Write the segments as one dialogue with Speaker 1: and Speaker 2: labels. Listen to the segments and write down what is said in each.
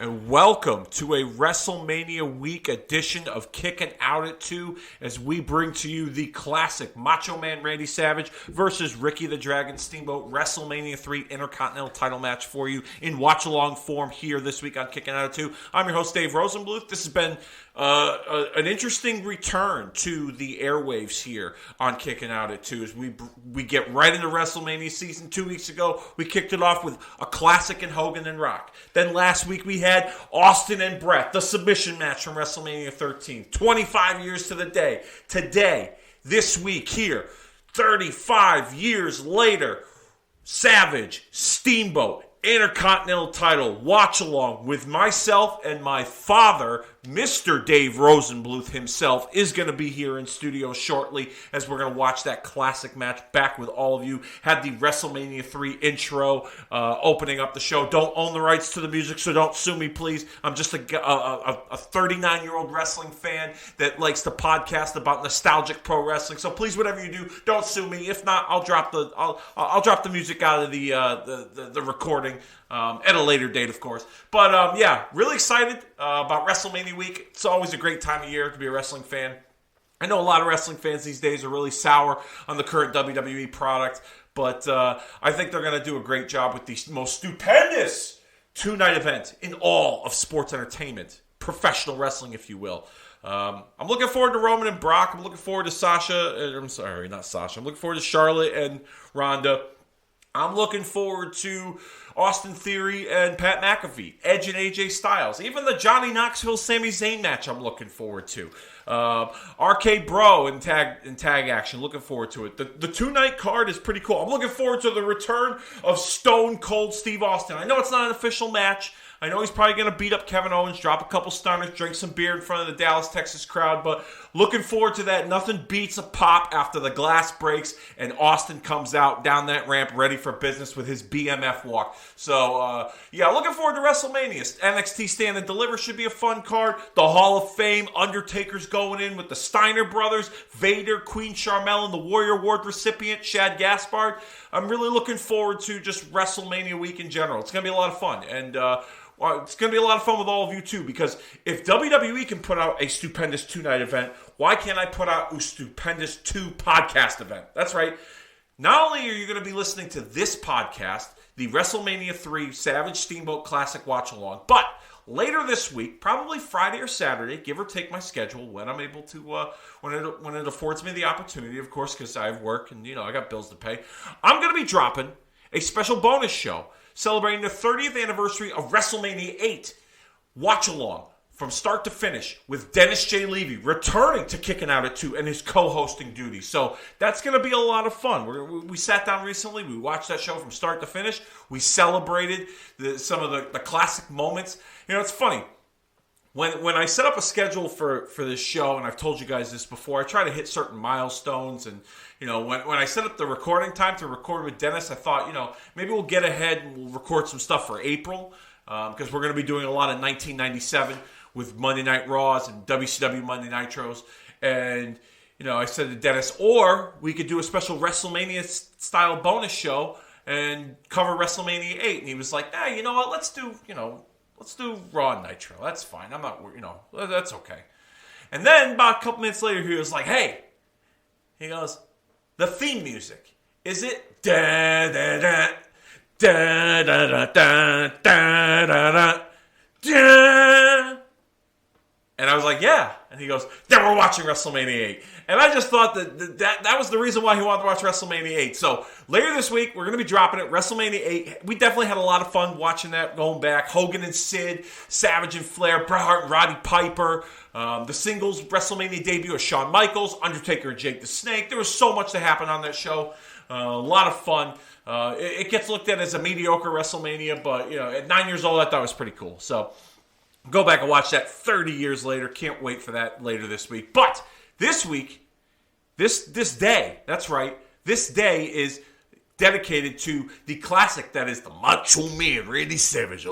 Speaker 1: And welcome to a WrestleMania week edition of Kicking Out at 2 as we bring to you the classic Macho Man Randy Savage versus Ricky the Dragon Steamboat WrestleMania 3 Intercontinental title match for you in watch-along form here this week on Kicking Out at 2. I'm your host, Dave Rosenbluth. This has been an interesting return to the airwaves here on Kicking Out at 2 as we get right into WrestleMania season. 2 weeks ago, we kicked it off with a classic in Hogan and Rock. Then last week, we had Austin and Brett, the submission match from WrestleMania 13. 25 years to the day. Today, this week here, 35 years later, Savage, Steamboat, Intercontinental title watch along with myself and my father, Mr. Dave Rosenbluth himself, is going to be here in studio shortly as we're going to watch that classic match back with all of you. Had the WrestleMania 3 intro opening up the show. Don't own the rights to the music, so don't sue me, please. I'm just a 39-year-old wrestling fan that likes to podcast about nostalgic pro wrestling. So please, whatever you do, don't sue me. If not, I'll drop the music out of the recording. At a later date, of course. But, yeah, really excited about WrestleMania week. It's always a great time of year to be a wrestling fan. I know a lot of wrestling fans these days are really sour on the current WWE product, but I think they're going to do a great job with the most stupendous two-night event in all of sports entertainment, professional wrestling, if you will. I'm looking forward to Roman and Brock. I'm looking forward to I'm looking forward to Charlotte and Ronda. I'm looking forward to Austin Theory and Pat McAfee, Edge and AJ Styles. Even the Johnny Knoxville Sami Zayn match I'm looking forward to. Arcade Bro in tag action, looking forward to it. The two-night card is pretty cool. I'm looking forward to the return of Stone Cold Steve Austin. I know it's not an official match. I know he's probably going to beat up Kevin Owens, drop a couple stunners, drink some beer in front of the Dallas, Texas crowd, but looking forward to that. Nothing beats a pop after the glass breaks and Austin comes out down that ramp ready for business with his BMF walk. So, yeah, looking forward to WrestleMania. NXT Stand and Deliver should be a fun card. The Hall of Fame, Undertaker's going in with the Steiner brothers, Vader, Queen Sharmell, and the Warrior Award recipient, Shad Gaspard. I'm really looking forward to just WrestleMania week in general. It's going to be a lot of fun, and it's going to be a lot of fun with all of you, too, because if WWE can put out a stupendous two-night event, why can't I put out a stupendous two-podcast event? That's right. Not only are you going to be listening to this podcast, the WrestleMania 3 Savage Steamboat Classic Watch-Along, but later this week, probably Friday or Saturday, give or take my schedule, when I'm able to, when it affords me the opportunity, of course, because I have work and, I got bills to pay, I'm going to be dropping a special bonus show celebrating the 30th anniversary of WrestleMania 8 watch-along from start to finish with Dennis J. Levy returning to Kicking Out at 2 and his co-hosting duties. So that's going to be a lot of fun. We sat down recently. We watched that show from start to finish. We celebrated some of the classic moments. It's funny. When I set up a schedule for this show, and I've told you guys this before, I try to hit certain milestones. And, when I set up the recording time to record with Dennis, I thought, maybe we'll get ahead and we'll record some stuff for April because we're going to be doing a lot of 1997 with Monday Night Raws and WCW Monday Nitros. And, I said to Dennis, or we could do a special WrestleMania-style bonus show and cover WrestleMania 8. And he was like, you know what, let's do Raw and Nitro. That's fine. I'm not, that's okay. And then about a couple minutes later, he was like, hey, he goes, the theme music, is it da da da da da da da da da da? And I was like, yeah. And he goes, then we're watching WrestleMania 8. And I just thought that was the reason why he wanted to watch WrestleMania 8. So later this week, we're going to be dropping it. WrestleMania 8. We definitely had a lot of fun watching that, going back. Hogan and Sid, Savage and Flair, Bret Hart and Roddy Piper. The singles WrestleMania debut of Shawn Michaels, Undertaker and Jake the Snake. There was so much that happened on that show. A lot of fun. It gets looked at as a mediocre WrestleMania, but at 9 years old, I thought it was pretty cool. So go back and watch that 30 years later. Can't wait for that later this week. But this week, this day, that's right, this day is dedicated to the classic that is the Macho Man Randy Savage.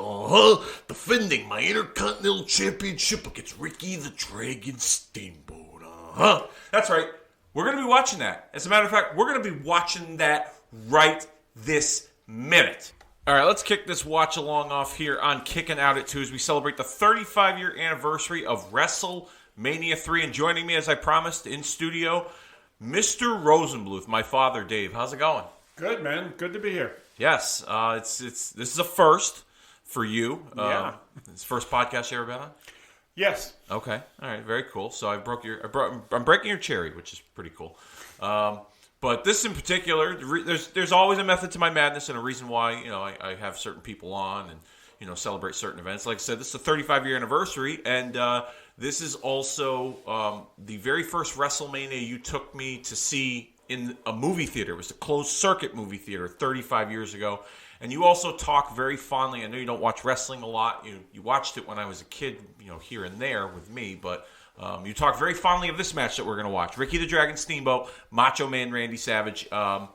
Speaker 1: Defending my Intercontinental Championship against Ricky the Dragon Steamboat. That's right. We're going to be watching that. As a matter of fact, we're going to be watching that right this minute. All right, let's kick this watch along off here on Kicking Out at 2 as we celebrate the 35-year anniversary of WrestleMania 3. And joining me, as I promised, in studio, Mr. Rosenbluth, my father, Dave. How's it going?
Speaker 2: Good, man. Good to be here.
Speaker 1: Yes, this is a first for you.
Speaker 2: Yeah.
Speaker 1: It's the first podcast you ever been on?
Speaker 2: Yes.
Speaker 1: Okay. All right. Very cool. So I'm breaking your cherry, which is pretty cool. But this in particular, there's always a method to my madness and a reason why I have certain people on and celebrate certain events. Like I said, this is the 35-year anniversary, and this is also the very first WrestleMania you took me to see in a movie theater. It was a closed circuit movie theater 35 years ago. And you also talk very fondly. I know you don't watch wrestling a lot. You watched it when I was a kid, here and there with me, but. You talk very fondly of this match that we're going to watch. Ricky the Dragon Steamboat, Macho Man Randy Savage. Got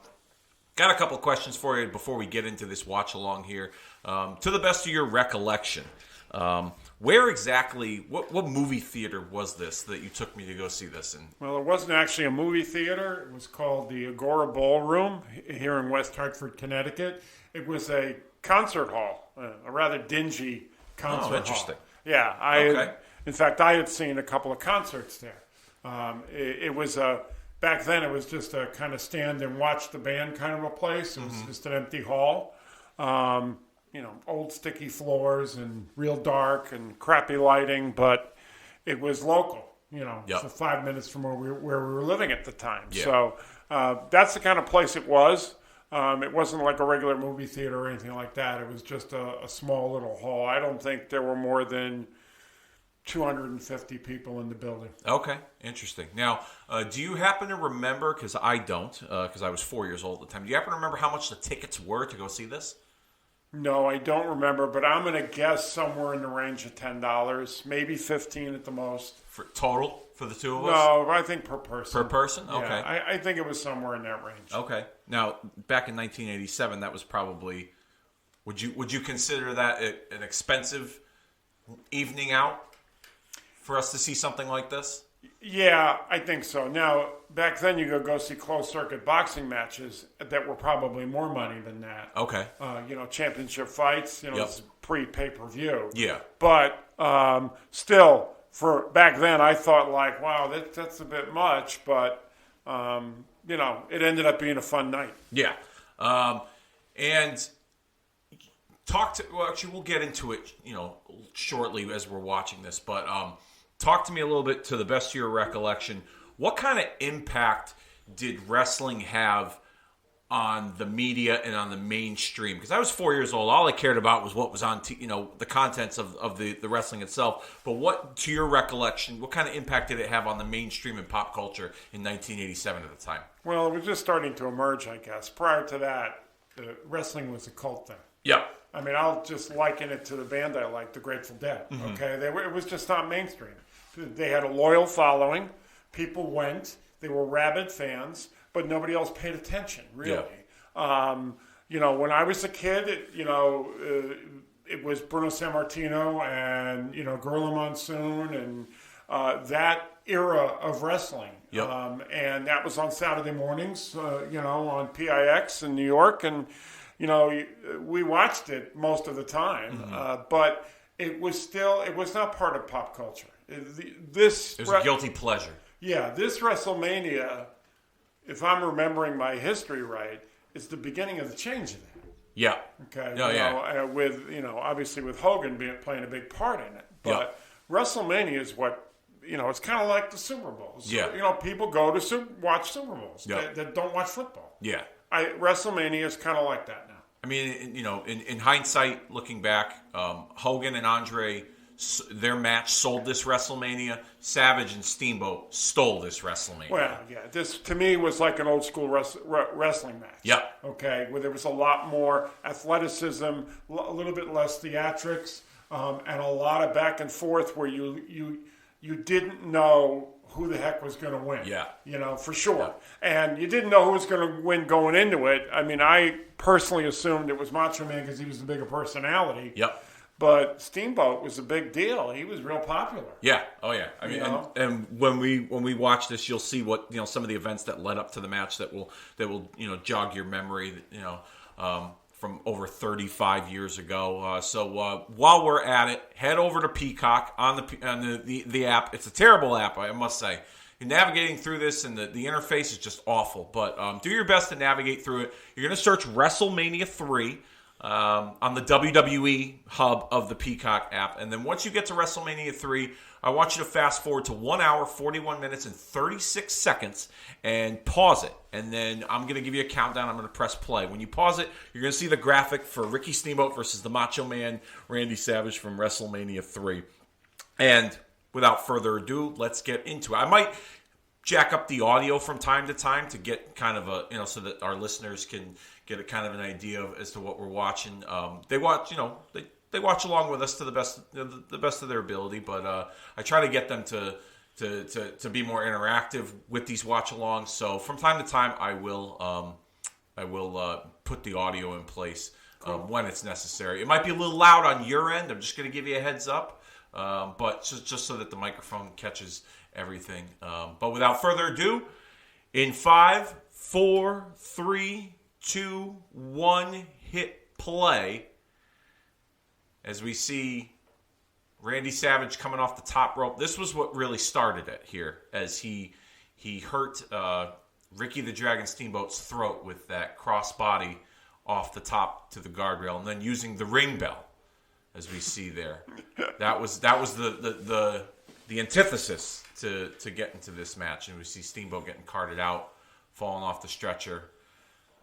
Speaker 1: a couple of questions for you before we get into this watch along here. To the best of your recollection, where exactly, what movie theater was this that you took me to go see this in?
Speaker 2: Well, it wasn't actually a movie theater. It was called the Agora Ballroom here in West Hartford, Connecticut. It was a concert hall, a rather dingy concert hall.
Speaker 1: Oh, interesting.
Speaker 2: Yeah.
Speaker 1: Okay.
Speaker 2: In fact, I had seen a couple of concerts there. It was back then. It was just a kind of stand and watch the band kind of a place. It was just an empty hall, old sticky floors and real dark and crappy lighting. But it was local, so 5 minutes from where we were living at the time.
Speaker 1: Yeah.
Speaker 2: So that's the kind of place it was. It wasn't like a regular movie theater or anything like that. It was just a small little hall. I don't think there were more than 250 people in the building.
Speaker 1: Okay, interesting. Now, do you happen to remember, because I don't, because I was 4 years old at the time, do you happen to remember how much the tickets were to go see this?
Speaker 2: No, I don't remember, but I'm going to guess somewhere in the range of $10, maybe $15 at the most.
Speaker 1: For total, for the two of us?
Speaker 2: No, I think per person.
Speaker 1: Per person? Okay.
Speaker 2: Yeah, I think it was somewhere in that range.
Speaker 1: Okay. Now, back in 1987, that was probably, would you consider that an expensive evening out? For us to see something like this?
Speaker 2: Yeah, I think so. Now, back then you could go see closed-circuit boxing matches that were probably more money than that.
Speaker 1: Okay.
Speaker 2: Championship fights, it's pre-pay-per-view.
Speaker 1: Yeah.
Speaker 2: But still, for back then, I thought like, wow, that's a bit much. But, it ended up being a fun night.
Speaker 1: Yeah. And actually, we'll get into it, shortly as we're watching this. But talk to me a little bit, to the best of your recollection. What kind of impact did wrestling have on the media and on the mainstream? Because I was 4 years old. All I cared about was what was on, the contents of the wrestling itself. But what, to your recollection, what kind of impact did it have on the mainstream and pop culture in 1987 at the time?
Speaker 2: Well, it was just starting to emerge, I guess. Prior to that, wrestling was a cult thing.
Speaker 1: Yeah.
Speaker 2: I mean, I'll just liken it to the band I like, the Grateful Dead. Mm-hmm. Okay, it was just not mainstream. They had a loyal following. People went. They were rabid fans, but nobody else paid attention, really. Yeah. When I was a kid, it was Bruno Sammartino and, Gorilla Monsoon and that era of wrestling.
Speaker 1: Yep.
Speaker 2: And that was on Saturday mornings, on PIX in New York. And, we watched it most of the time, but it was not part of pop culture. It was
Speaker 1: a guilty pleasure.
Speaker 2: Yeah, this WrestleMania, if I'm remembering my history right, is the beginning of the change of that.
Speaker 1: Yeah.
Speaker 2: Okay.
Speaker 1: Yeah.
Speaker 2: With obviously with Hogan playing a big part in it, but WrestleMania is what it's kind of like the Super Bowls.
Speaker 1: Yeah.
Speaker 2: People go to watch Super Bowls that don't watch football.
Speaker 1: Yeah.
Speaker 2: WrestleMania is kind of like that now.
Speaker 1: I mean, in hindsight, looking back, Hogan and Andre, their match sold this WrestleMania. Savage and Steamboat stole this WrestleMania.
Speaker 2: Well, yeah, this to me was like an old school wrestling match.
Speaker 1: Yeah.
Speaker 2: Okay, where there was a lot more athleticism, a little bit less theatrics, and a lot of back and forth where you didn't know who the heck was going to win.
Speaker 1: Yeah.
Speaker 2: For sure.
Speaker 1: Yeah.
Speaker 2: And you didn't know who was going to win going into it. I mean, I personally assumed it was Macho Man because he was the bigger personality.
Speaker 1: Yep.
Speaker 2: But Steamboat was a big deal. He was real popular.
Speaker 1: Yeah. Oh yeah. I mean, and when we watch this, you'll see what some of the events that led up to the match that will jog your memory. from over 35 years ago. So while we're at it, head over to Peacock on the app. It's a terrible app, I must say. You're navigating through this, and the interface is just awful. But do your best to navigate through it. You're going to search WrestleMania 3 on the WWE hub of the Peacock app. And then once you get to WrestleMania 3, I want you to fast forward to 1 hour, 41 minutes, and 36 seconds and pause it. And then I'm going to give you a countdown. I'm going to press play. When you pause it, you're going to see the graphic for Ricky Steamboat versus the Macho Man, Randy Savage from WrestleMania 3. And without further ado, let's get into it. I might jack up the audio from time to time to get kind of a, so that our listeners can get a kind of an idea of as to what we're watching. They watch, they watch along with us to the best of their ability, but I try to get them to be more interactive with these watch-alongs. So from time to time, I will put the audio in place when it's necessary. It might be a little loud on your end. I'm just going to give you a heads up, but just so that the microphone catches everything. But without further ado, in 5, 4, 3, 2, 1, hit play. As we see Randy Savage coming off the top rope. This was what really started it here, as he hurt Ricky the Dragon Steamboat's throat with that crossbody off the top to the guardrail, and then using the ring bell, as we see there. That was the antithesis to get into this match, and we see Steamboat getting carted out, falling off the stretcher,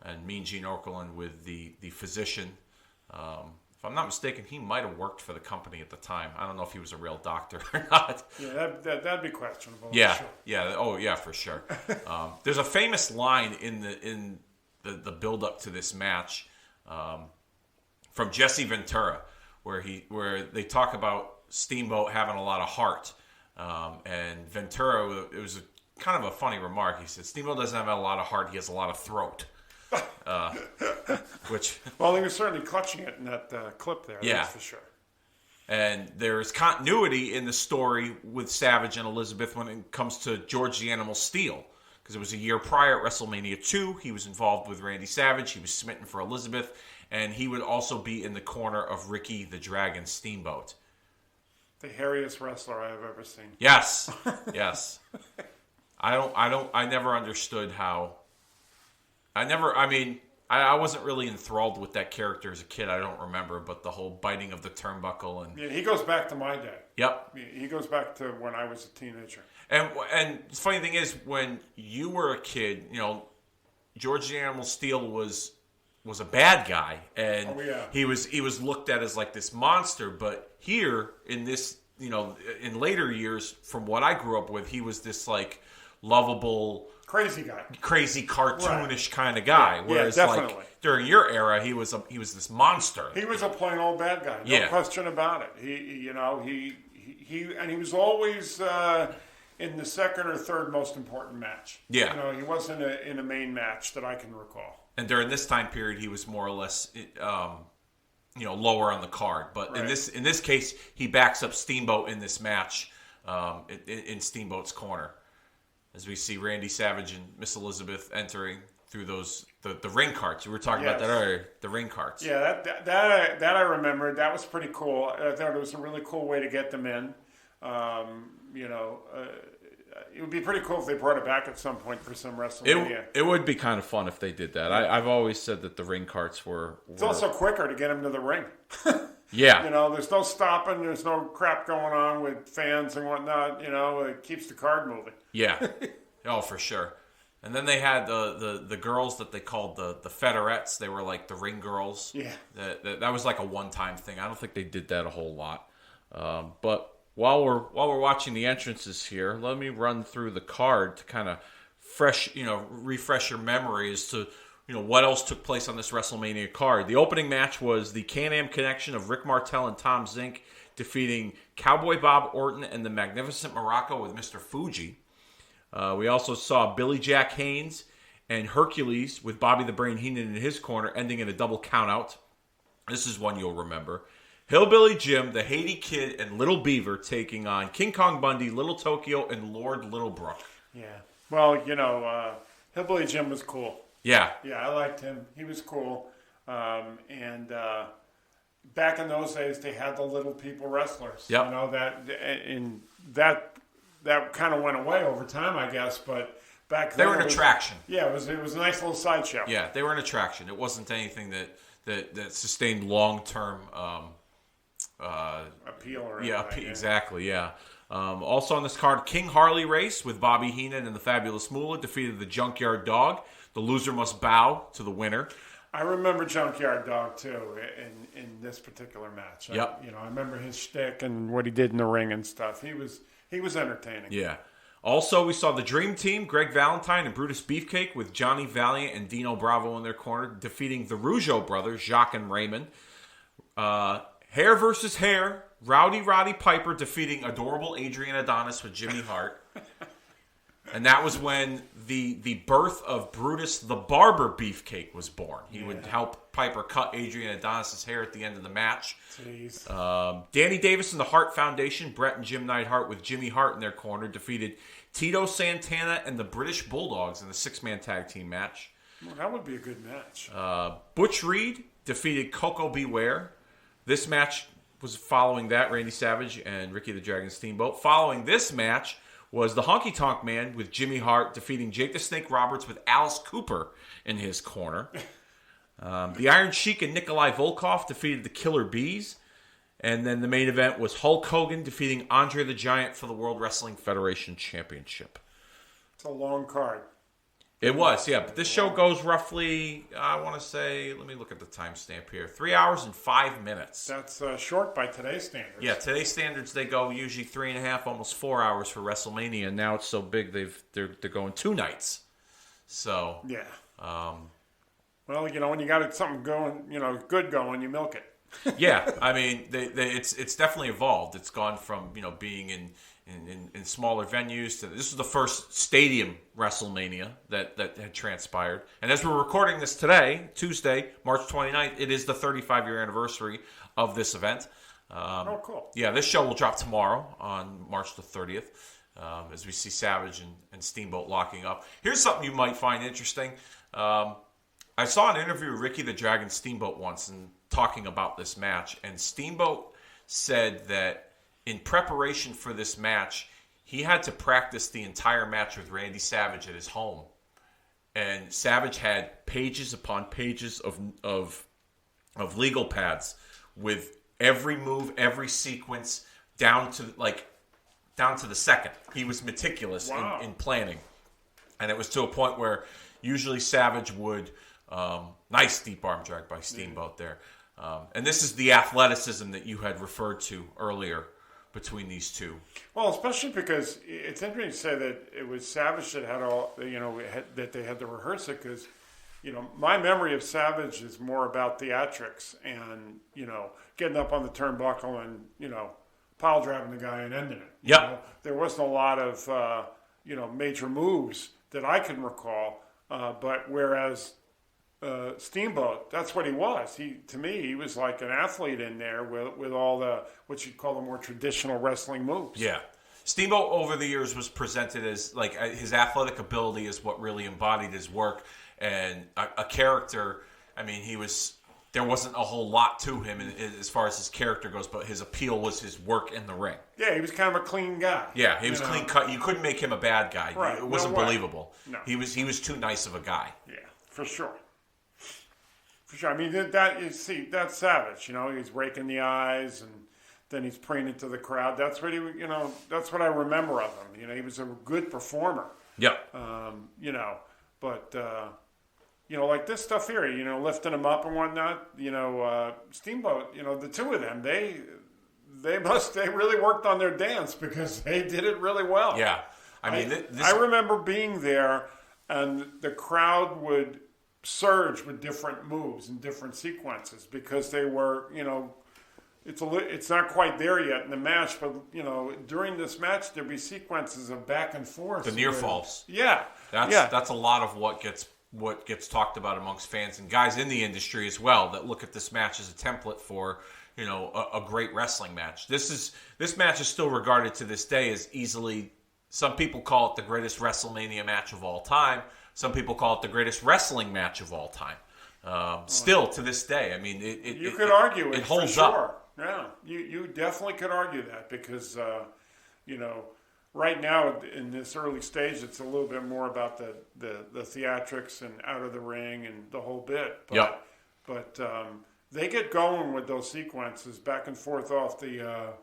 Speaker 1: and Mean Gene Okerlund with the physician. If I'm not mistaken, he might have worked for the company at the time. I don't know if he was a real doctor or not.
Speaker 2: Yeah, that'd be questionable.
Speaker 1: Yeah,
Speaker 2: sure.
Speaker 1: yeah, oh yeah, for sure. There's a famous line in the build up to this match from Jesse Ventura, where they talk about Steamboat having a lot of heart, and Ventura, it was kind of a funny remark. He said Steamboat doesn't have a lot of heart; he has a lot of throat. Which,
Speaker 2: well, he was certainly clutching it in that clip there.
Speaker 1: Yeah,
Speaker 2: that's for sure.
Speaker 1: And there's continuity in the story with Savage and Elizabeth when it comes to George the Animal Steele, because it was a year prior at WrestleMania 2. He was involved with Randy Savage. He was smitten for Elizabeth, and he would also be in the corner of Ricky the Dragon Steamboat.
Speaker 2: The hairiest wrestler I have ever seen.
Speaker 1: Yes, yes. I never understood how. I wasn't really enthralled with that character as a kid. I don't remember, but the whole biting of the turnbuckle and
Speaker 2: he goes back to my day.
Speaker 1: Yep,
Speaker 2: he goes back to when I was a teenager.
Speaker 1: And the funny thing is, when you were a kid, George the Animal Steele was a bad guy, and he was looked at as like this monster. But here in this, in later years, from what I grew up with, he was this like lovable.
Speaker 2: Crazy guy,
Speaker 1: crazy cartoonish kind of guy. Whereas,
Speaker 2: definitely.
Speaker 1: Like during your era, he was this monster.
Speaker 2: He was a plain old bad guy, no question about it. He was always in the second or third most important match.
Speaker 1: Yeah,
Speaker 2: he wasn't in a main match that I can recall.
Speaker 1: And during this time period, he was more or less, lower on the card. But in this case, he backs up Steamboat in this match, in Steamboat's corner. As we see Randy Savage and Miss Elizabeth entering through the ring carts. You were talking about that earlier, the ring carts.
Speaker 2: Yeah, that I remembered. That was pretty cool. I thought it was a really cool way to get them in. It would be pretty cool if they brought it back at some point for some WrestleMania.
Speaker 1: It would be kind of fun if they did that. I've always said that the ring carts were...
Speaker 2: It's also quicker to get them to the ring.
Speaker 1: Yeah.
Speaker 2: There's no stopping. There's no crap going on with fans and whatnot. It keeps the card moving.
Speaker 1: Yeah. Oh, for sure. And then they had the girls that they called the Fedorettes. They were like the ring girls.
Speaker 2: Yeah.
Speaker 1: That was like a one-time thing. I don't think they did that a whole lot. But while we're watching the entrances here, let me run through the card to kind of refresh your memory as to what else took place on this WrestleMania card. The opening match was the Can-Am connection of Rick Martel and Tom Zink defeating Cowboy Bob Orton and the Magnificent Morocco with Mr. Fuji. We also saw Billy Jack Haynes and Hercules with Bobby the Brain Heenan in his corner, ending in a double countout. This is one you'll remember. Hillbilly Jim, the Haiti Kid, and Little Beaver taking on King Kong Bundy, Little Tokyo, and Lord Littlebrook.
Speaker 2: Yeah. Well, Hillbilly Jim was cool.
Speaker 1: Yeah.
Speaker 2: Yeah, I liked him. He was cool. And back in those days, they had the little people wrestlers.
Speaker 1: Yep.
Speaker 2: You know, that kind of went away over time, I guess. But back then,
Speaker 1: They were an attraction.
Speaker 2: Yeah, it was a nice little sideshow.
Speaker 1: Yeah, they were an attraction. It wasn't anything that sustained long-term
Speaker 2: Appeal or anything.
Speaker 1: exactly, yeah. Also on this card, King Harley race with Bobby Heenan and the Fabulous Moolah defeated the Junkyard Dog. The loser must bow to the winner.
Speaker 2: I remember Junkyard Dog too in this particular match.
Speaker 1: Yep.
Speaker 2: I remember his shtick and what he did in the ring and stuff. He was entertaining.
Speaker 1: Yeah. Also, we saw the Dream Team, Greg Valentine and Brutus Beefcake with Johnny Valiant and Dino Bravo in their corner, defeating the Rougeau brothers, Jacques and Raymond. Hair versus Hair, Rowdy Roddy Piper defeating adorable Adrian Adonis with Jimmy Hart. And that was when the birth of Brutus the Barber Beefcake was born. He would help Piper cut Adrian Adonis' hair at the end of the match.
Speaker 2: Jeez.
Speaker 1: Danny Davis and the Hart Foundation, Brett and Jim Neidhart with Jimmy Hart in their corner, defeated Tito Santana and the British Bulldogs in the six-man tag team match.
Speaker 2: Well, that would be a good match.
Speaker 1: Butch Reed defeated Coco Beware. This match was following that, Randy Savage and Ricky the Dragon Steamboat. Following this match was the Honky Tonk Man with Jimmy Hart defeating Jake the Snake Roberts with Alice Cooper in his corner. The Iron Sheik and Nikolai Volkov defeated the Killer Bees. And then the main event was Hulk Hogan defeating Andre the Giant for the World Wrestling Federation Championship.
Speaker 2: It's a long card.
Speaker 1: It was, yeah. But this show goes roughly, I want to say, let me look at the timestamp here, 3 hours and 5 minutes.
Speaker 2: That's short by today's standards.
Speaker 1: Yeah, today's standards, they go usually 3.5, almost 4 hours for WrestleMania. And now it's so big, they're going 2 nights. So,
Speaker 2: yeah. Well, when you got something going, good going, you milk it.
Speaker 1: Yeah, I mean, it's definitely evolved. It's gone from being in smaller venues to this is the first stadium WrestleMania that had transpired. And as we're recording this today, Tuesday, March 29th, it is the 35-year anniversary of this event.
Speaker 2: Oh, cool.
Speaker 1: Yeah, this show will drop tomorrow on March the 30th as we see Savage and Steamboat locking up. Here's something you might find interesting. I saw an interview with Ricky the Dragon Steamboat once and talking about this match, and Steamboat said that in preparation for this match, he had to practice the entire match with Randy Savage at his home. And Savage had pages upon pages of legal pads with every move, every sequence down to the second. He was meticulous in planning. And it was to a point where usually Savage would nice deep arm drag by Steamboat there. And this is the athleticism that you had referred to earlier between these two.
Speaker 2: Well, especially because it's interesting to say that it was Savage that had that they had to rehearse it because, my memory of Savage is more about theatrics and, getting up on the turnbuckle and, pile driving the guy and ending it.
Speaker 1: Yeah.
Speaker 2: There wasn't a lot of, major moves that I can recall, but whereas Steamboat, that's what he was. To me, he was like an athlete in there with all the what you'd call the more traditional wrestling moves.
Speaker 1: Yeah, Steamboat over the years was presented as like his athletic ability is what really embodied his work and a character. I mean, there wasn't a whole lot to him as far as his character goes, but his appeal was his work in the ring.
Speaker 2: Yeah, he was kind of a clean guy.
Speaker 1: Yeah, he was clean cut. You couldn't make him a bad guy.
Speaker 2: Right.
Speaker 1: It wasn't believable.
Speaker 2: No.
Speaker 1: He was too nice of a guy.
Speaker 2: Yeah, for sure. For sure. I mean, that's Savage. He's raking the eyes and then he's preening to the crowd. That's what that's what I remember of him. He was a good performer.
Speaker 1: Yep.
Speaker 2: But like this stuff here, lifting him up and whatnot. Steamboat. The two of them, they really worked on their dance because they did it really well.
Speaker 1: Yeah.
Speaker 2: I remember being there, and the crowd would surge with different moves and different sequences because they were, it's not quite there yet in the match, but during this match there'd be sequences of back and forth.
Speaker 1: The near falls.
Speaker 2: Yeah.
Speaker 1: That's a lot of what gets talked about amongst fans and guys in the industry as well that look at this match as a template for a great wrestling match. This match is still regarded to this day as easily. Some people call it the greatest WrestleMania match of all time. Some people call it the greatest wrestling match of all time. Still to this day. I mean,
Speaker 2: you could argue it
Speaker 1: holds
Speaker 2: for sure.
Speaker 1: up.
Speaker 2: Yeah, you definitely could argue that because right now in this early stage, it's a little bit more about the theatrics and out of the ring and the whole bit. But they get going with those sequences back and forth off the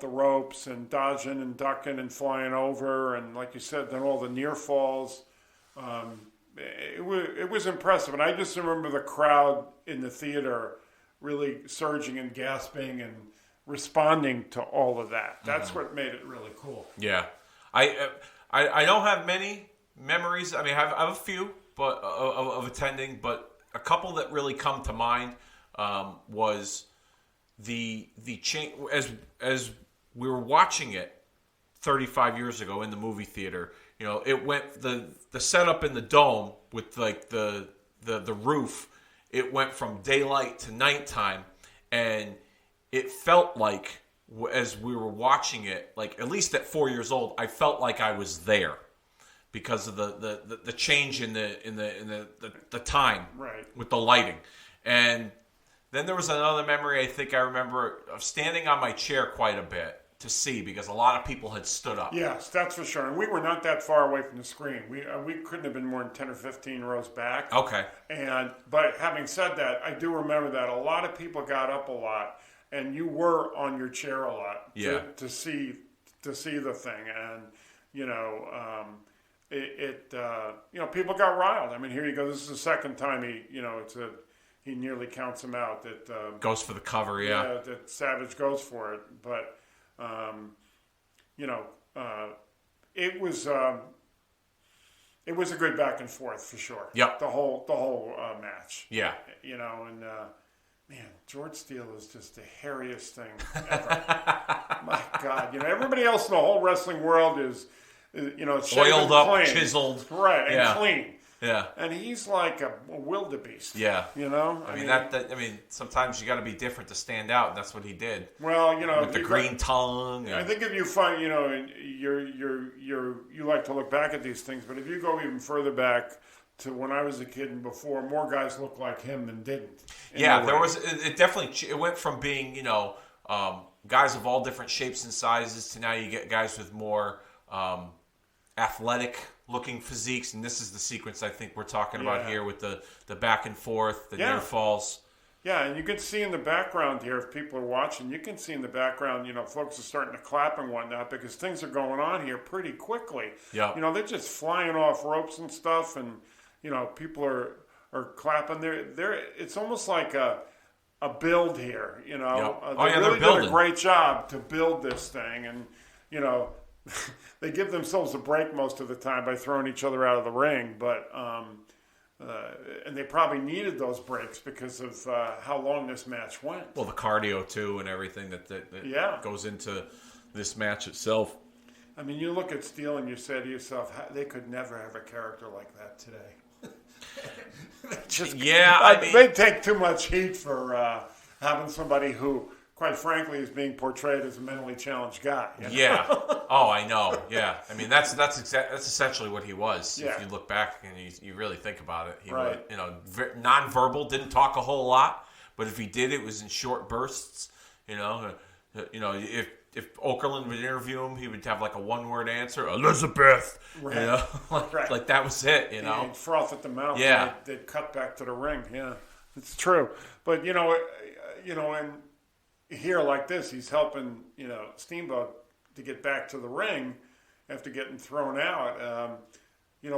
Speaker 2: ropes and dodging and ducking and flying over, and like you said, then all the near falls. It was impressive, and I just remember the crowd in the theater really surging and gasping and responding to all of that. That's what made it really cool.
Speaker 1: Yeah, I don't have many memories. I mean, I have a few, but of attending, but a couple that really come to mind was the change as we were watching it 35 years ago in the movie theater. You know, it went the setup in the dome with like the roof. It went from daylight to nighttime, and it felt like as we were watching it, like at least at 4 years old, I felt like I was there because of the change in the time with the lighting. And then there was another memory I think I remember of standing on my chair quite a bit to see because a lot of people had stood up.
Speaker 2: Yes, that's for sure. And we were not that far away from the screen. We couldn't have been more than 10 or 15 rows back.
Speaker 1: Okay.
Speaker 2: But having said that, I do remember that a lot of people got up a lot, and you were on your chair a lot to see the thing. And people got riled. I mean, here you go. This is the second time he nearly counts him out. That
Speaker 1: goes for the cover. Yeah.
Speaker 2: That Savage goes for it, but. It was a good back and forth for sure.
Speaker 1: Yep.
Speaker 2: The whole match.
Speaker 1: Yeah.
Speaker 2: Man, George Steele is just the hairiest thing ever. My God, everybody else in the whole wrestling world is
Speaker 1: oiled up,
Speaker 2: clean.
Speaker 1: Chiseled,
Speaker 2: right, and clean.
Speaker 1: Yeah.
Speaker 2: And he's like a wildebeest.
Speaker 1: Yeah.
Speaker 2: I
Speaker 1: mean, sometimes you got to be different to stand out, and that's what he did.
Speaker 2: Well,
Speaker 1: with the green tongue.
Speaker 2: I think if you find, you like to look back at these things, but if you go even further back to when I was a kid and before, more guys looked like him than didn't.
Speaker 1: Yeah, it definitely, it went from being, guys of all different shapes and sizes to now you get guys with more athletic looking physiques, and this is the sequence I think we're talking about here with the back and forth, the near falls.
Speaker 2: Yeah, and you can see in the background here, if people are watching, you can see in the background, folks are starting to clap and whatnot because things are going on here pretty quickly.
Speaker 1: Yeah.
Speaker 2: They're just flying off ropes and stuff, and people are clapping. It's almost like a build here. They really did a great job to build this thing, and they give themselves a break most of the time by throwing each other out of the ring, but and they probably needed those breaks because of how long this match went.
Speaker 1: Well, the cardio too, and everything that goes into this match itself.
Speaker 2: I mean, you look at Steele and you say to yourself, they could never have a character like that today. They take too much heat for having somebody who, quite frankly, is being portrayed as a mentally challenged guy.
Speaker 1: Yeah. Oh, I know. Yeah. I mean, that's essentially what he was.
Speaker 2: Yeah.
Speaker 1: If you look back and you really think about it, he was, nonverbal, didn't talk a whole lot, but if he did, it was in short bursts. If Okerlund would interview him, he would have like a one-word answer, Elizabeth.
Speaker 2: Right.
Speaker 1: Like that was it.
Speaker 2: Yeah, he'd froth at the mouth.
Speaker 1: Yeah.
Speaker 2: And they'd cut back to the ring. Yeah, it's true. But and here like this, he's helping Steamboat to get back to the ring after getting thrown out. It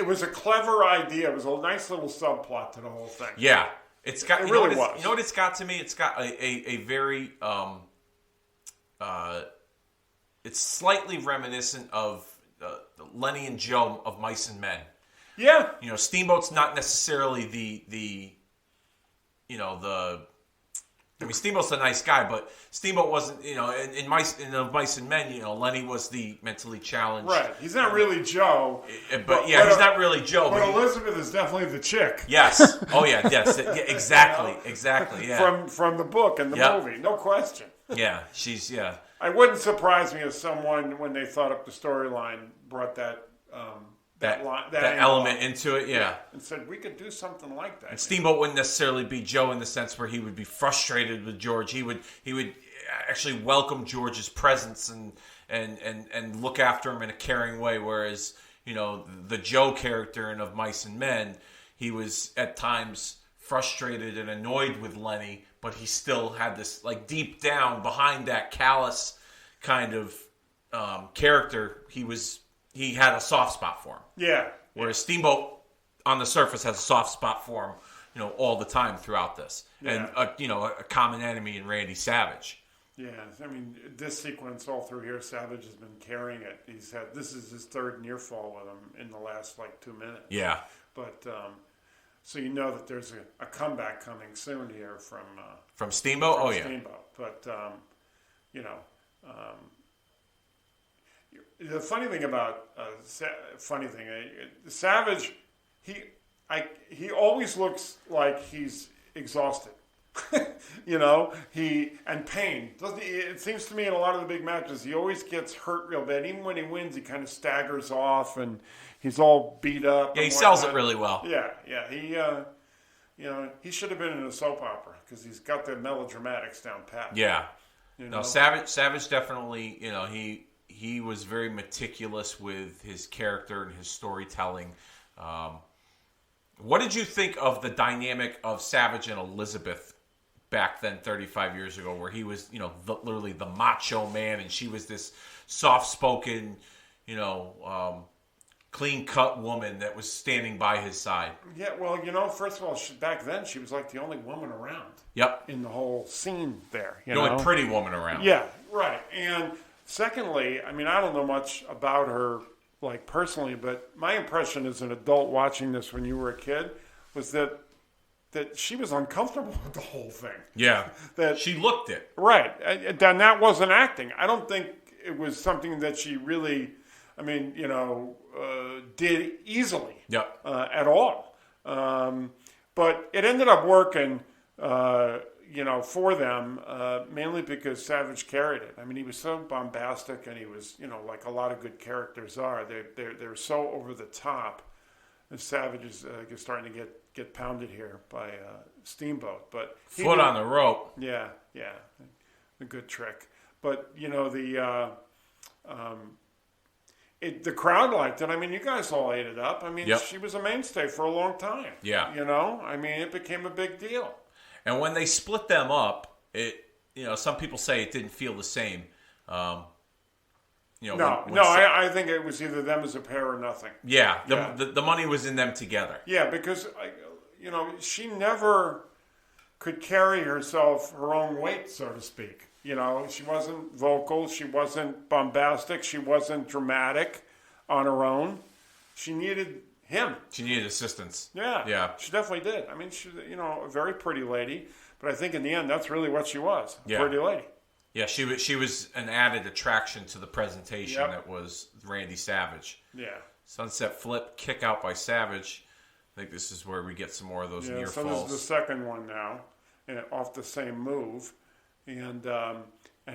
Speaker 2: was a clever idea. It was a nice little subplot to the whole thing.
Speaker 1: Yeah. It's got.
Speaker 2: It really was.
Speaker 1: You know what it's got to me? It's got a very. It's slightly reminiscent of Lenny and Joe of Mice and Men.
Speaker 2: Yeah.
Speaker 1: Steamboat's not necessarily the. I mean, Steamboat's a nice guy, but Steamboat wasn't. In Mice and Men, Lenny was the mentally challenged.
Speaker 2: Right. He's not really Joe.
Speaker 1: But he's not really Joe.
Speaker 2: But Elizabeth is definitely the chick.
Speaker 1: Yes. Oh yeah. Yes. Exactly. Exactly. Yeah.
Speaker 2: From the book and the movie, no question.
Speaker 1: Yeah. She's. Yeah.
Speaker 2: It wouldn't surprise me if someone, when they thought up the storyline, brought that
Speaker 1: that
Speaker 2: angle
Speaker 1: element into it. Yeah.
Speaker 2: And said, we could do something like that.
Speaker 1: And Steamboat wouldn't necessarily be Joe in the sense where he would be frustrated with George. He would actually welcome George's presence and look after him in a caring way. Whereas, the Joe character in Of Mice and Men, he was at times frustrated and annoyed with Lenny, but he still had this, like, deep down behind that callous kind of character, he had a soft spot for him.
Speaker 2: Yeah.
Speaker 1: Whereas Steamboat on the surface has a soft spot for him, all the time throughout this.
Speaker 2: Yeah.
Speaker 1: And a common enemy in Randy Savage.
Speaker 2: Yeah, I mean, this sequence all through here, Savage has been carrying it. This is his third near fall with him in the last 2 minutes.
Speaker 1: Yeah.
Speaker 2: But so that there's a comeback coming soon here from
Speaker 1: Steamboat.
Speaker 2: From
Speaker 1: oh yeah.
Speaker 2: Steamboat. But the funny thing about Savage, he always looks like he's exhausted. And pain. It seems to me in a lot of the big matches, he always gets hurt real bad. Even when he wins, he kind of staggers off and he's all beat up.
Speaker 1: Yeah, he sells it really well.
Speaker 2: Yeah. He should have been in a soap opera because he's got the melodramatics down pat.
Speaker 1: Yeah. No, Savage definitely, he was very meticulous with his character and his storytelling. What did you think of the dynamic of Savage and Elizabeth back then, 35 years ago, where he was, literally the Macho Man, and she was this soft-spoken, clean-cut woman that was standing by his side?
Speaker 2: Yeah, well, first of all, back then she was like the only woman around.
Speaker 1: Yep.
Speaker 2: In the whole scene there.
Speaker 1: The only pretty woman around.
Speaker 2: Yeah, right. And secondly, I mean, I don't know much about her, like, personally, but my impression as an adult watching this when you were a kid was that she was uncomfortable with the whole thing.
Speaker 1: Yeah.
Speaker 2: That
Speaker 1: she looked it.
Speaker 2: Right. And that wasn't acting. I don't think it was something that she really, did easily.
Speaker 1: Yep.
Speaker 2: At all. But it ended up working, for them, mainly because Savage carried it. I mean, he was so bombastic, and he was, like a lot of good characters are. They're so over the top. And Savage is starting to get pounded here by Steamboat, but
Speaker 1: foot on the rope.
Speaker 2: Yeah, a good trick. But the crowd liked it. I mean, you guys all ate it up. I mean,
Speaker 1: yep.
Speaker 2: She was a mainstay for a long time.
Speaker 1: Yeah,
Speaker 2: I mean, it became a big deal.
Speaker 1: And when they split them up, some people say it didn't feel the same.
Speaker 2: I think it was either them as a pair or nothing.
Speaker 1: Yeah, the money was in them together.
Speaker 2: Yeah, because she never could carry herself her own weight, so to speak. She wasn't vocal, she wasn't bombastic, she wasn't dramatic on her own. She needed him.
Speaker 1: She needed assistance.
Speaker 2: Yeah, she definitely did. I mean, she's a very pretty lady, but I think in the end that's really what she was, a pretty lady. Yeah,
Speaker 1: she was an added attraction to the presentation that was Randy Savage.
Speaker 2: Yeah.
Speaker 1: Sunset flip, kick out by Savage. I think this is where we get some more of those near falls.
Speaker 2: So this is the second one now, off the same move. And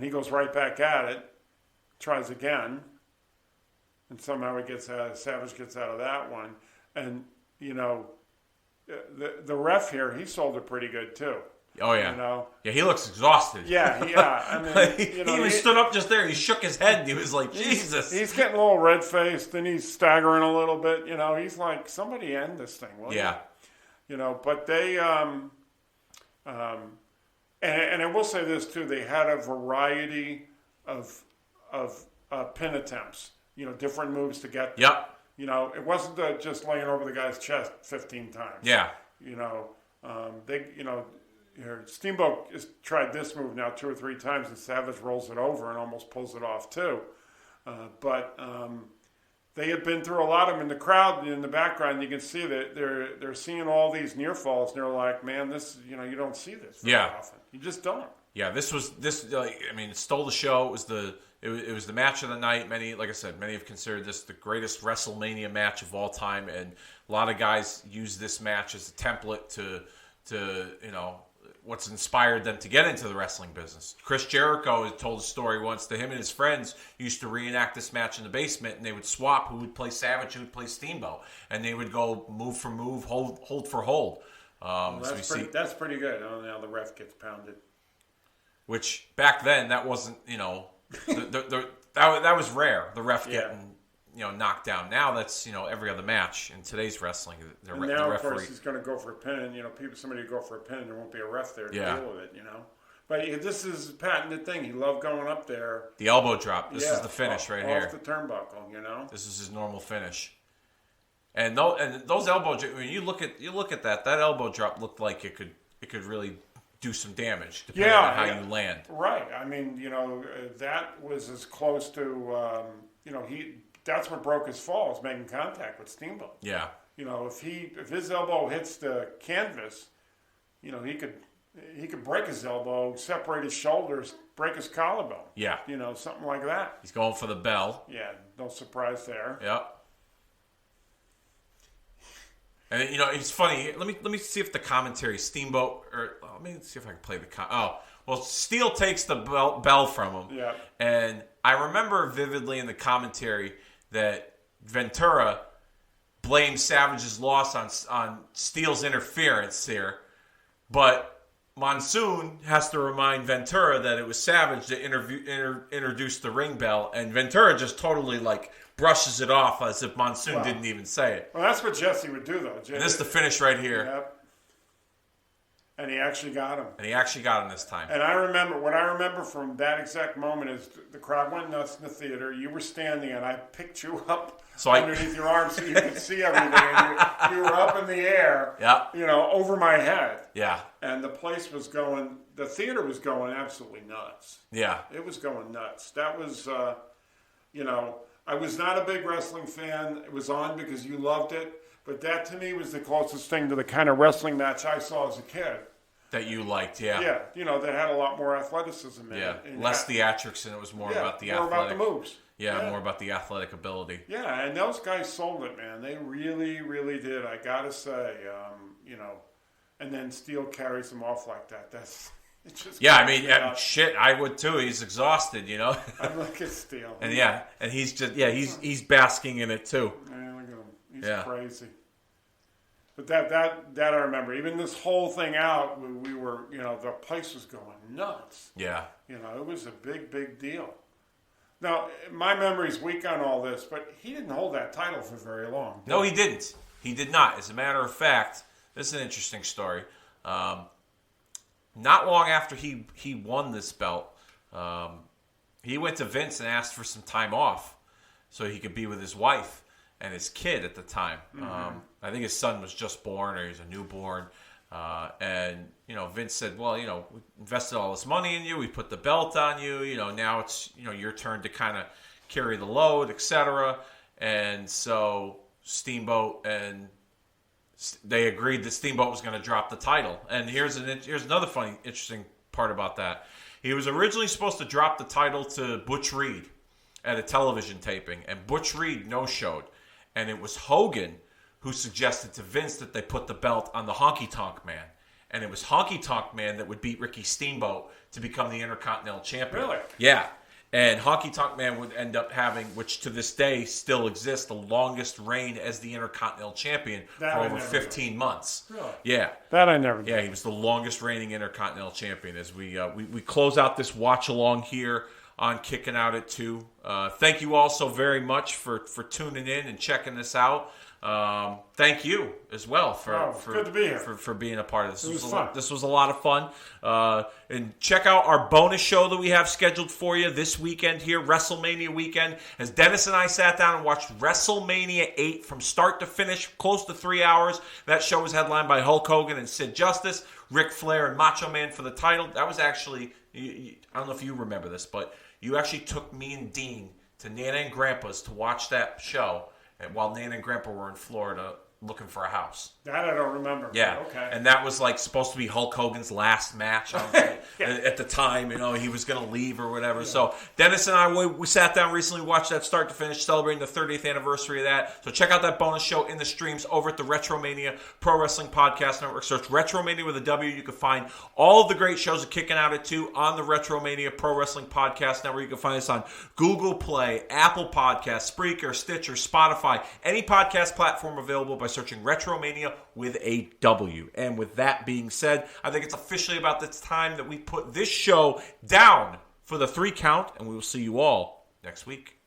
Speaker 2: he goes right back at it, tries again, and somehow Savage gets out of that one. And, the ref here, he sold it pretty good too.
Speaker 1: Oh, yeah. Yeah, he looks exhausted.
Speaker 2: Yeah. I mean,
Speaker 1: he even stood up just there. He shook his head, and he was like, Jesus.
Speaker 2: He's getting a little red-faced, and he's staggering a little bit. He's like, somebody end this thing, will you? But they, and I will say this, too. They had a variety of pin attempts, different moves to get there.
Speaker 1: Yep.
Speaker 2: It wasn't just laying over the guy's chest 15 times.
Speaker 1: Yeah.
Speaker 2: Steamboat has tried this move now 2 or 3 times, and Savage rolls it over and almost pulls it off too. But they have been through a lot of them in the crowd. In the background, you can see that they're seeing all these near falls, and they're like, "Man, this you don't see this very often. You just don't."
Speaker 1: Yeah, it stole the show. It was the match of the night. Many have considered this the greatest WrestleMania match of all time, and a lot of guys use this match as a template to what's inspired them to get into the wrestling business. Chris Jericho had told a story once that him and his friends used to reenact this match in the basement, and they would swap who would play Savage, who would play Steamboat, and they would go move for move, hold for hold.
Speaker 2: That's pretty good. Oh, now the ref gets pounded.
Speaker 1: Which back then that wasn't, that was rare. The ref getting knocked down. Now that's every other match in today's wrestling.
Speaker 2: And now of course he's going to go for a pin. Somebody would go for a pin, and there won't be a ref there to deal with it. But this is a patented thing. He loved going up there.
Speaker 1: The elbow drop. This is the finish right here.
Speaker 2: Off the turnbuckle.
Speaker 1: This is his normal finish. And those elbow. When you look at that elbow drop looked like it could really do some damage depending on how you land.
Speaker 2: Right. I mean, that was as close to that's what broke his fall, was making contact with Steamboat.
Speaker 1: Yeah.
Speaker 2: If his elbow hits the canvas, he could break his elbow, separate his shoulders, break his collarbone.
Speaker 1: Yeah.
Speaker 2: Something like that.
Speaker 1: He's going for the bell.
Speaker 2: Yeah, no surprise there.
Speaker 1: Yep. And it's funny. Let me see if the commentary Steamboat let me see if I can play the Steele takes the bell from him.
Speaker 2: Yeah.
Speaker 1: And I remember vividly in the commentary that Ventura blamed Savage's loss on Steele's interference here, but Monsoon has to remind Ventura that it was Savage that introduced the ring bell, and Ventura just totally brushes it off as if Monsoon didn't even say it.
Speaker 2: Well, that's what Jesse would do, though.
Speaker 1: And this is the finish right here.
Speaker 2: Yep. And he actually got him.
Speaker 1: This time.
Speaker 2: And what I remember from that exact moment is the crowd went nuts in the theater. You were standing, and I picked you up underneath your arm so you could see everything. And you were up in the air, over my head.
Speaker 1: Yeah.
Speaker 2: And the theater was going absolutely nuts.
Speaker 1: Yeah.
Speaker 2: It was going nuts. That was, I was not a big wrestling fan. It was on because you loved it. But that, to me, was the closest thing to the kind of wrestling match I saw as a kid.
Speaker 1: That you liked, yeah.
Speaker 2: Yeah, that had a lot more athleticism in it.
Speaker 1: Yeah, less theatrics, and it was more about the athletic.
Speaker 2: More about the moves.
Speaker 1: Yeah, more about the athletic ability.
Speaker 2: Yeah, and those guys sold it, man. They really, really did. I got to say, and then Steele carries them off like that. It's just
Speaker 1: shit, I would too. He's exhausted,
Speaker 2: I look at Steele.
Speaker 1: And and he's just, he's basking in it too.
Speaker 2: Man, look at him. He's crazy. But that I remember. Even this whole thing out, we were, the place was going nuts.
Speaker 1: Yeah.
Speaker 2: It was a big, big deal. Now, my memory's weak on all this, but he didn't hold that title for very long.
Speaker 1: No, he didn't. He did not. As a matter of fact, this is an interesting story. Not long after he won this belt, he went to Vince and asked for some time off so he could be with his wife and his kid at the time. Mm-hmm. I think his son was just born, or he was a newborn. And Vince said, well, we invested all this money in you. We put the belt on you. Now it's, your turn to kind of carry the load, etc. And so Steamboat they agreed that Steamboat was going to drop the title. And here's another funny, interesting part about that. He was originally supposed to drop the title to Butch Reed at a television taping, and Butch Reed no-showed. And it was Hogan who suggested to Vince that they put the belt on the Honky Tonk Man. And it was Honky Tonk Man that would beat Ricky Steamboat to become the Intercontinental Champion.
Speaker 2: Really?
Speaker 1: Yeah. And Honky Tonk Man would end up having, which to this day still exists, the longest reign as the Intercontinental Champion for over 15 months.
Speaker 2: Really?
Speaker 1: Yeah.
Speaker 2: That I never knew.
Speaker 1: Yeah, he was the longest reigning Intercontinental Champion. As we close out this watch along here on Kicking Out at 2. Thank you all so very much for tuning in and checking this out. Thank you as well for
Speaker 2: good to be here.
Speaker 1: For being a part of this.
Speaker 2: This
Speaker 1: was a lot of fun. And check out our bonus show that we have scheduled for you this weekend here, WrestleMania weekend. As Dennis and I sat down and watched WrestleMania 8 from start to finish, close to 3 hours. That show was headlined by Hulk Hogan and Sid Justice, Ric Flair and Macho Man for the title. That was actually, I don't know if you remember this, but you actually took me and Dean to Nana and Grandpa's to watch that show. And while Nana and Grandpa were in Florida looking for a house.
Speaker 2: That I don't remember.
Speaker 1: Yeah.
Speaker 2: Okay.
Speaker 1: And that was like supposed to be Hulk Hogan's last match at the time. He was going to leave or whatever. Yeah. So Dennis and I, we sat down recently, watched that start to finish, celebrating the 30th anniversary of that. So check out that bonus show in the streams over at the Retromania Pro Wrestling Podcast Network. Search Retromania with a W. You can find all of the great shows of Kicking Out at 2 on the Retromania Pro Wrestling Podcast Network. You can find us on Google Play, Apple Podcasts, Spreaker, Stitcher, Spotify, any podcast platform available by searching Retromania with a W. And with that being said, I think it's officially about this time that we put this show down for the 3 count, and we will see you all next week.